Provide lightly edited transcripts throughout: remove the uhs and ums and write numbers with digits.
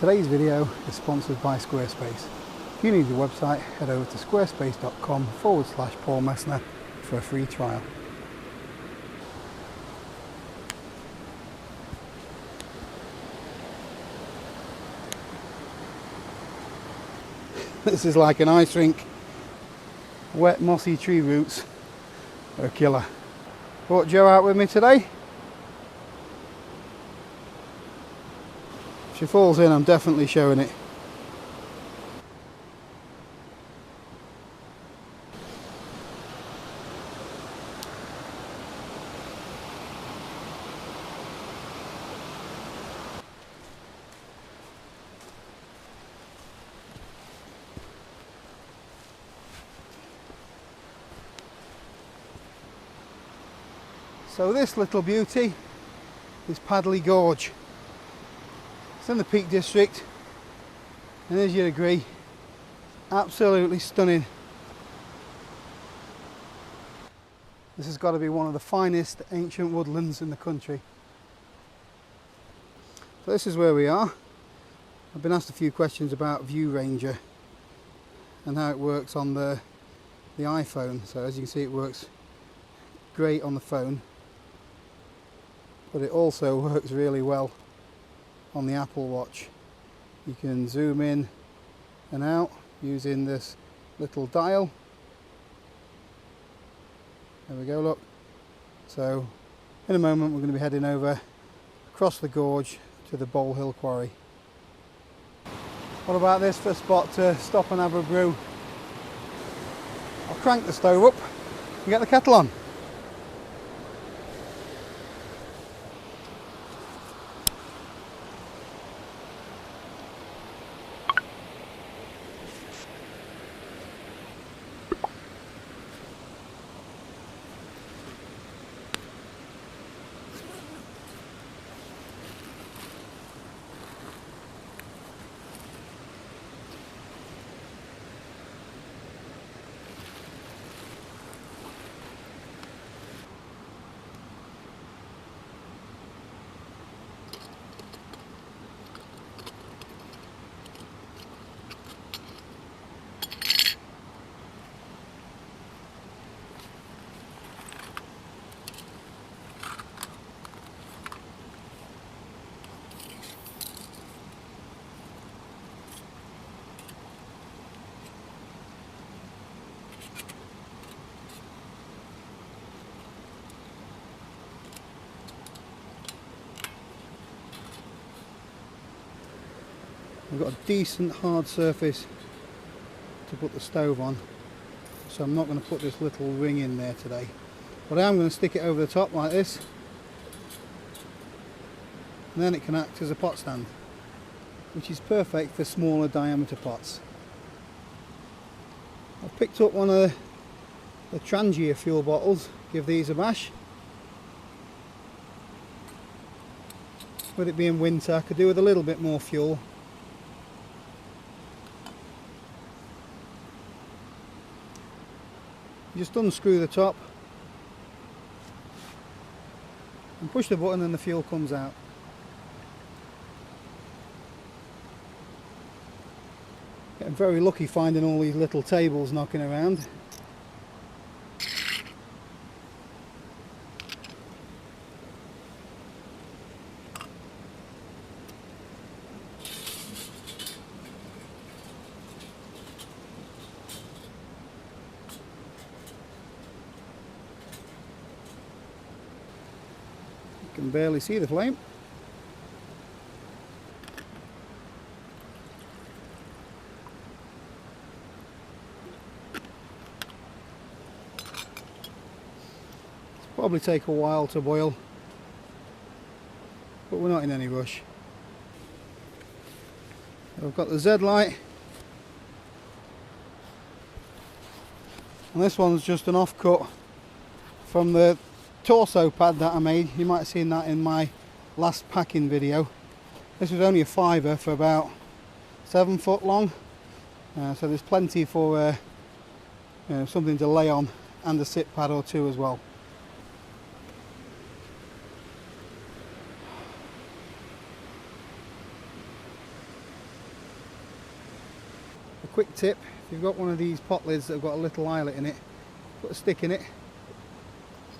Today's video is sponsored by Squarespace. If you need a website, head over to squarespace.com/Paul Messner for a free trial. This is like an ice rink. Wet mossy tree roots are a killer. Brought Jo out with me today. If she falls in, I'm definitely showing it. So this little beauty is Padley Gorge. It's in the Peak District, and as you'd agree, absolutely stunning. This has got to be one of the finest ancient woodlands in the country. So this is where we are. I've been asked a few questions about View Ranger and how it works on the iPhone. So as you can see, it works great on the phone, but it also works really well on the Apple Watch. You can zoom in and out using this little dial. There we go, look. So in a moment we're going to be heading over across the gorge to the Bowl Hill Quarry. What about this for a spot to stop and have a brew? I'll crank the stove up and get the kettle on. I've got a decent hard surface to put the stove on, so I'm not going to put this little ring in there today, but I am going to stick it over the top like this, and then it can act as a pot stand, which is perfect for smaller diameter pots. I've picked up one of the Trangia fuel bottles, give these a bash. With it being winter, I could do with a little bit more fuel. You just unscrew the top and push the button and the fuel comes out. Getting very lucky finding all these little tables knocking around. Can barely see the flame. It'll probably take a while to boil, but we're not in any rush. I've got the Z light, and this one's just an offcut from the torso pad that I made. You might have seen that in my last packing video. This was only a fiver for about 7 foot long, so there's plenty for something to lay on, and a sit pad or two as well. quick tip, if you've got one of these pot lids that have got a little eyelet in it, put a stick in it.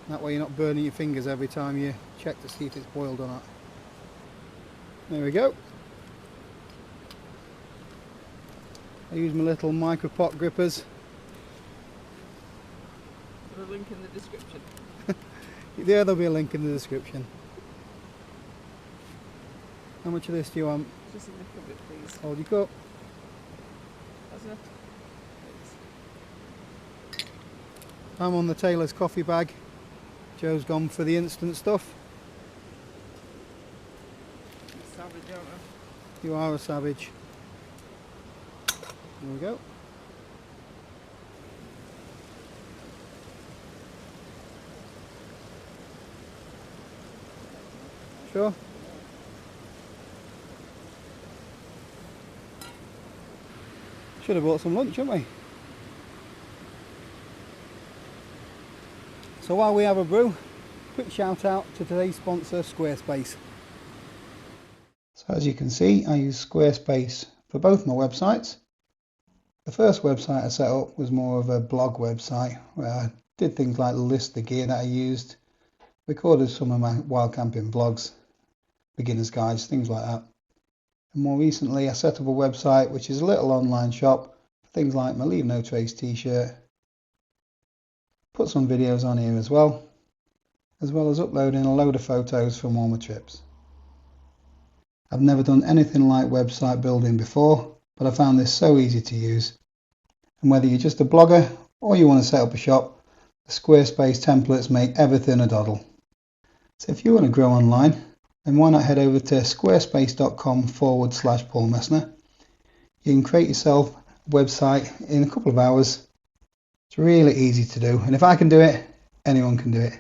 That way you're not burning your fingers every time you check to see if it's boiled or not. There we go. I use my little micro pot grippers. Put a link in the description. Yeah, there'll be a link in the description. How much of this do you want? Just a little bit, please. Hold your cup. That's enough. Thanks. I'm on the Taylor's coffee bag. Joe's gone for the instant stuff. I'm savage, aren't I? You are a savage. There we go. Sure. Should have bought some lunch, shouldn't we? So while we have a brew, quick shout out to today's sponsor, Squarespace. So as you can see, I use Squarespace for both my websites. The first website I set up was more of a blog website where I did things like list the gear that I used, recorded some of my wild camping vlogs, beginner's guides, things like that. And more recently I set up a website which is a little online shop for things like my Leave No Trace t-shirt. Put some videos on here as well as uploading a load of photos from all my trips. I've never done anything like website building before, but I found this so easy to use. And whether you're just a blogger or you want to set up a shop, the Squarespace templates make everything a doddle. So if you want to grow online, then why not head over to squarespace.com/Paul Messner. You can create yourself a website in a couple of hours. It's really easy to do, and if I can do it, anyone can do it.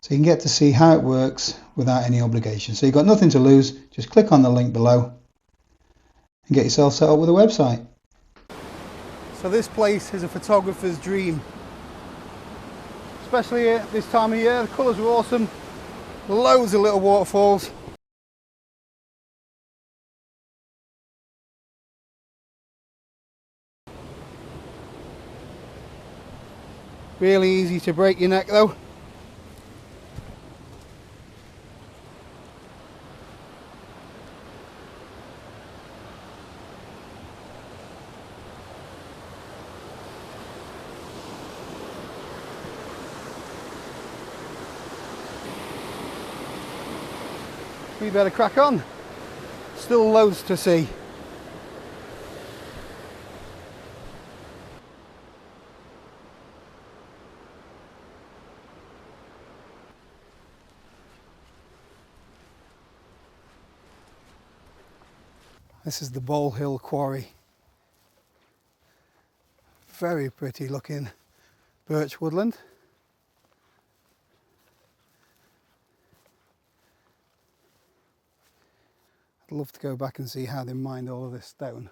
So you can get to see how it works without any obligation. So you've got nothing to lose, just click on the link below and get yourself set up with a website. So this place is a photographer's dream. Especially at this time of year, the colours are awesome. Loads of little waterfalls. Really easy to break your neck though. We better crack on. Still loads to see. This is the Bole Hill Quarry. Very pretty looking birch woodland. I'd love to go back and see how they mined all of this stone.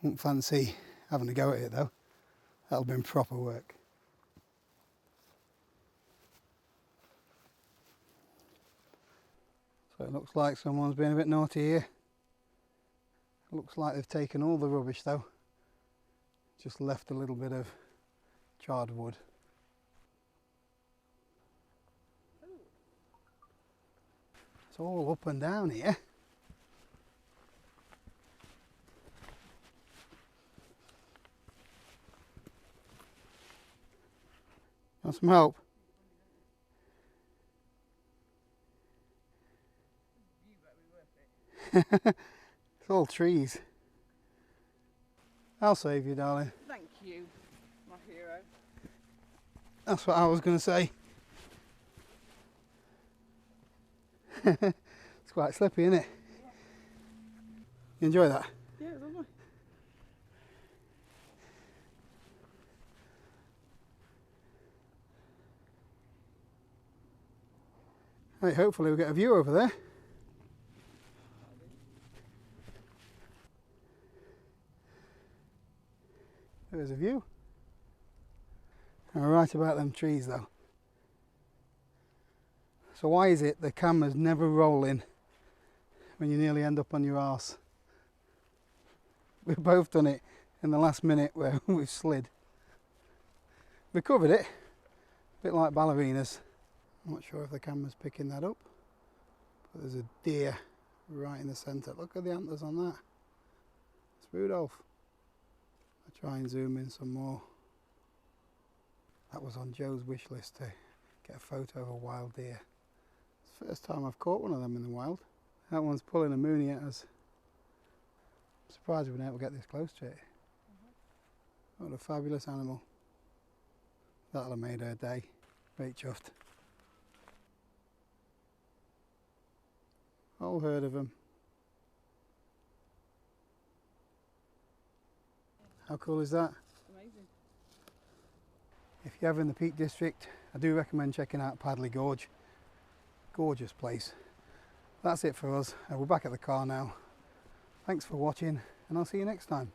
Wouldn't fancy having a go at it though. That'll be proper work. So it looks like someone's been a bit naughty here. It looks like they've taken all the rubbish though. Just left a little bit of charred wood. It's all up and down here. Want some help? It's all trees. I'll save you, darling. Thank you, my hero. That's what I was going to say. It's quite slippy, isn't it? Yeah. You enjoy that? Yeah, it's lovely. Right, hopefully we'll get a view over there. There's a view. I'm right about them trees though. So why is it the camera's never rolling when you nearly end up on your arse? we've both done it in the last minute where we've slid. We covered it, a bit like ballerinas. I'm not sure if the camera's picking that up, but there's a deer right in the centre. Look at the antlers on that. It's Rudolph. I'll try and zoom in some more. That was on Joe's wish list to get a photo of a wild deer. It's the first time I've caught one of them in the wild. That one's pulling a moonie at us. I'm surprised we've been able to get this close to it. What a fabulous animal. That'll have made her day. Great chuffed. All heard of them. How cool is that? Amazing. If you're ever in the Peak District, I do recommend checking out Padley Gorge. Gorgeous place. That's it for us. We're back at the car now. Thanks for watching, and I'll see you next time.